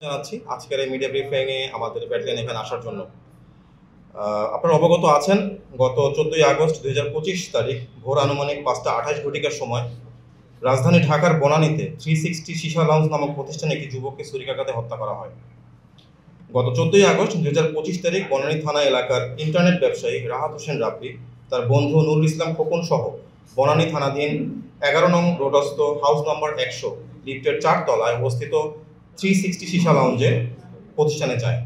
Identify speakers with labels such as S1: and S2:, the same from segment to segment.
S1: জানাচ্ছি আজকের এই মিডিয়া ব্রিফিং এ আমাদের ব্যাটালিয়ন এখানে আসার জন্য। আপনারা অবগত আছেন, গত 14ই আগস্ট 2025 তারিখ ভোর আনুমানিক 5:28 সময় রাজধানী ঢাকার বনানীতে 360 সীসা লাউঞ্জ নামক প্রতিষ্ঠানে একটি যুবককে ছুরিকাঘাতে হত্যা করা হয়। গত 14ই আগস্ট 2025 তারিখ বনানী থানা এলাকার ইন্টারনেট ব্যবসায়ী রাহাত হোসেন রাব্বি তার বন্ধু নুরুল ইসলাম খোকন সহ বনানী থানাধীন 11 নং রোডস্থ হাউস নাম্বার 100 লিফটের 4 তলায় অবস্থিত 360 সীসা লাউঞ্জে প্রতিষ্ঠানে যায়।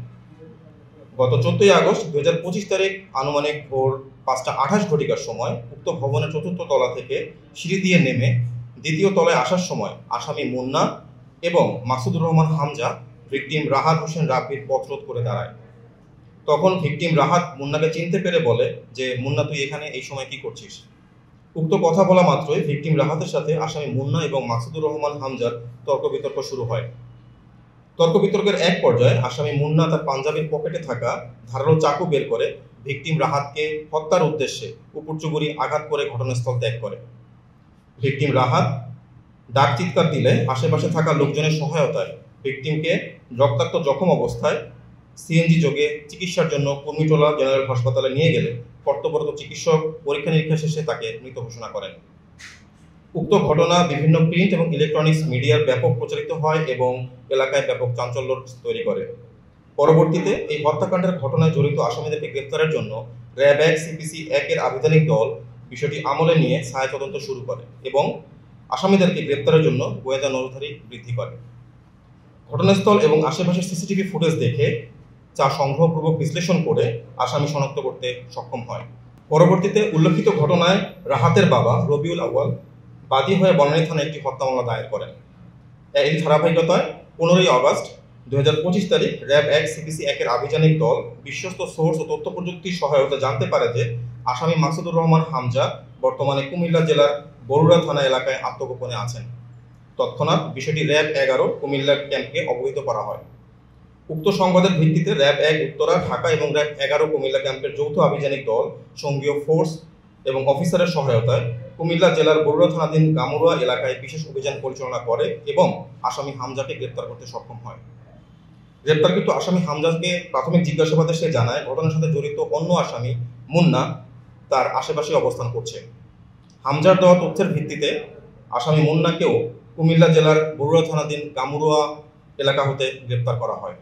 S1: গত 14ই আগস্ট 2025 তারিখ আনুমানিক ভোর 5:28 সময় উক্ত ভবনের 4র্থ তলা থেকে সিঁড়ি দিয়ে নেমে দ্বিতীয় তলায় আসার সময় আসামি মুন্না এবং মাসুদুর রহমান হামজা ভিকটিম রাহাত হোসেন রাব্বির পথরোধ করে দাঁড়ায়। তখন ভিকটিম রাহাত মুন্নাকে চিনতে পেরে বলে যে, মুন্না, তুই এখানে এই সময় কি করছিস? উক্ত কথা বলা মাত্রই ভিকটিম রাহাতের সাথে আসামি মুন্না এবং মাসুদুর রহমান হামজার তর্ক বিতর্ক শুরু হয়। তর্ক বিতর্কের এক পর্যায়ে আসামি মুন্না তার পাঞ্জাবির পকেটে থাকা ধারালো চাকু বের করে ভিকটিম রাহাতকে হত্যার উদ্দেশ্যে উপর্যুপরি আঘাত করে ঘটনাস্থল ত্যাগ করে। ভিকটিম রাহাত ডাক চিৎকার দিলে আশেপাশে থাকা লোকজনের সহায়তায় ভিকটিমকে রক্তাক্ত জখম অবস্থায় সিএনজি যোগে চিকিৎসার জন্য কুর্মিটোলা জেনারেল হাসপাতালে নিয়ে গেলে কর্তব্যরত চিকিৎসক পরীক্ষা নিরীক্ষা শেষে তাকে মৃত ঘোষণা করেন। উক্ত ঘটনা বিভিন্ন প্রিন্ট এবং ইলেকট্রনিক্স মিডিয়ার ব্যাপক প্রচারিত হয় এবং এলাকায় ব্যাপক চাঞ্চল্য তৈরি করে। পরবর্তীতে এই হত্যাকাণ্ডের ঘটনায় জড়িত আসামিদেরকে গ্রেপ্তারের জন্য র্যাব 1 সিপিসি 1 এর আবেদনিক দল বিষয়টি আমলে নিয়ে ছায়া তদন্ত শুরু করে এবং আসামিদেরকে গ্রেপ্তারের জন্য গোয়েন্দা নজরদারি বৃদ্ধি করে। ঘটনাস্থল এবং আশেপাশের সিসিটিভি ফুটেজ দেখে যা সংগ্রহপূর্বক বিশ্লেষণ করে আসামি শনাক্ত করতে সক্ষম হয়। পরবর্তীতে উল্লেখিত ঘটনায় রাহাতের বাবা রবিউল আউয়াল বাদী হয়ে বনানী থানায় একটি হত্যা মামলা দায়ের করেন। এই ধারাবাহিকতায় 15ই আগস্ট 2025 তারিখ র্যাব 1 সিপিসি 1 এর আভিযানিক দল বিশ্বস্ত সোর্স ও তথ্য প্রযুক্তির সহায়তা জানতে পারে যে আসামি মাসুদুর রহমান হামজা বর্তমানে কুমিল্লা জেলার বরুড়া থানা এলাকায় আত্মগোপনে আছেন। তৎক্ষণাৎ বিষয়টি র্যাব 11 কুমিল্লা ক্যাম্পকে অবহিত করা হয়। উক্ত সংবাদের ভিত্তিতে র্যাব 1 উত্তরা, ঢাকা এবং র্যাব 11 কুমিল্লা ক্যাম্পের যৌথ আভিযানিক দল সঙ্গীয় ফোর্স এবং অফিসারের সহায়তায় কুমিল্লা জেলার বরুড়া থানাধীন গামুড়া এলাকায় বিশেষ অভিযান পরিচালনা করে এবং আসামি হামজাকে গ্রেপ্তার করতে সক্ষম হয়। গ্রেপ্তারকৃত আসামি হামজাকে প্রাথমিক জিজ্ঞাসাবাদে সে জানায় ঘটনার সাথে জড়িত অন্য আসামি মুন্না তার আশেপাশে অবস্থান করছে। হামজার দেওয়া তথ্যের ভিত্তিতে আসামি মুন্নাকেও কুমিল্লা জেলার বরুড়া থানাধীন গামুড়া এলাকা হতে গ্রেপ্তার করা হয়।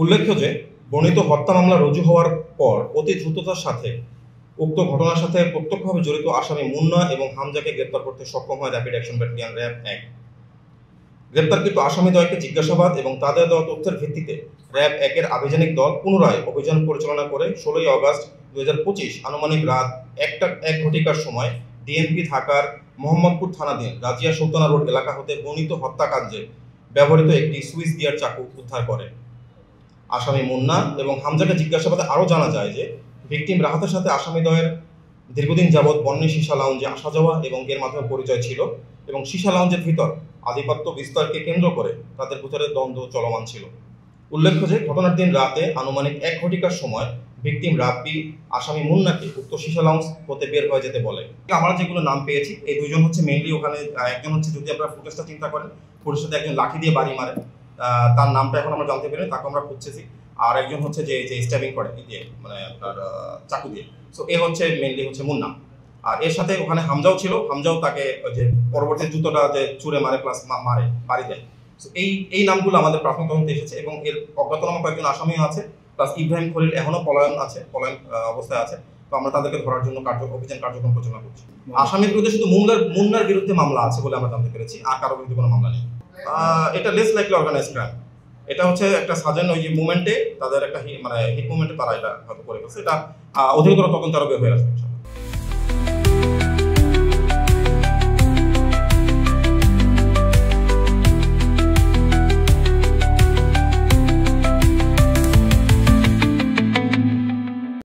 S1: উল্লেখ্য যে বর্ণিত হত্যা মামলা রুজু হওয়ার পর অতি দ্রুততার সাথে উক্ত ঘটনার সাথে প্রত্যক্ষভাবে জড়িত আসামি মুন্না এবং হামজাকে গ্রেপ্তার করতে সক্ষম হয় র্যাপিড অ্যাকশন ব্যাটালিয়ন র্যাব 1। গ্রেপ্তারকৃত আসামিদ্বয়কে জিজ্ঞাসাবাদ এবং তাদের দেওয়া তথ্যের ভিত্তিতে র্যাব 1 এর আভিযানিক দল পুনরায় অভিযান পরিচালনা করে 16ই আগস্ট 2025 আনুমানিক রাত 1:01 সময় ডিএমপি ঢাকার মোহাম্মদপুর থানাধীন রাজিয়া সুলতানা রোড এলাকা হতে বর্ণিত হত্যাকাণ্ডে ব্যবহৃত একটি সুইস গিয়ার চাকু উদ্ধার করে। আসামি মুন্না এবং হামজাকে জিজ্ঞাসাবাদে আরও জানা যায় যে ভিকটিম রাহাতের সাথে আসামিদ্বয়ের দীর্ঘদিন যাবৎ বনানী সীসা লাউঞ্জে আসা যাওয়া এবং এর মাধ্যমে পরিচয় ছিল এবং সীসা লাউঞ্জের ভিতর আধিপত্য বিস্তারকে কেন্দ্র করে তাদের ভিতরে দ্বন্দ্ব চলমান ছিল। উল্লেখ্য যে ঘটনার দিন রাতে আনুমানিক 1:00 সময় ভিকটিম রাব্বি আসামি মুন্নাকে উক্ত সীসা লাউঞ্জ হতে বের হয়ে যেতে বলে। আমরা যেগুলো নাম পেয়েছি এই দুজন হচ্ছে মেইনলি ওখানে, একজন হচ্ছে, যদি আপনারা ফুটেজটা চিন্তা করেন, ফুটেজের সাথে একজন লাঠি দিয়ে বাড়ি মারে, তার নামটা এখন আমরা জানতে পারি, তাকে আমরা খুঁজতেছি। আর একজন হচ্ছে যে স্ট্যাবিং করে দিয়ে, মানে আপনার চাকু দিয়ে। সো এ হচ্ছে মেইনলি হচ্ছে মুন্না। আর এর সাথে ওখানে হামজাও ছিল, হামজাও তাকে যে পরবর্তী জুতোটা যে ছুঁড়ে মারে প্লাস মারে বাড়ি দেয়। সো এই নামগুলো আমাদের প্রাথমিক তদন্তে এসেছে এবং এর অজ্ঞাতনামা কয়েকজন আসামিও আছে, প্লাস ইব্রাহিম খলিল এখনও পলায়ন অবস্থায় আছে। তো আমরা তাদেরকে ধরার জন্য অভিযান কার্যক্রম পরিচালনা করছি। আসামির বিরুদ্ধে শুধু মুন্নার বিরুদ্ধে মামলা আছে বলে আমরা জানতে পেরেছি, আর কারোর বিরুদ্ধে কোনো মামলা নেই। এটা লেস লাইকলি অর্গানাইজ ক্রাইম। এটা হচ্ছে একটা সাজেন ওই যে মুভমেন্টে তাদের একটা মানে হিট মুভমেন্টে তারা এটা হয়তো করে ফেলছে। এটা অধিকতর তদন্ত আরো বের হয়ে আসবে।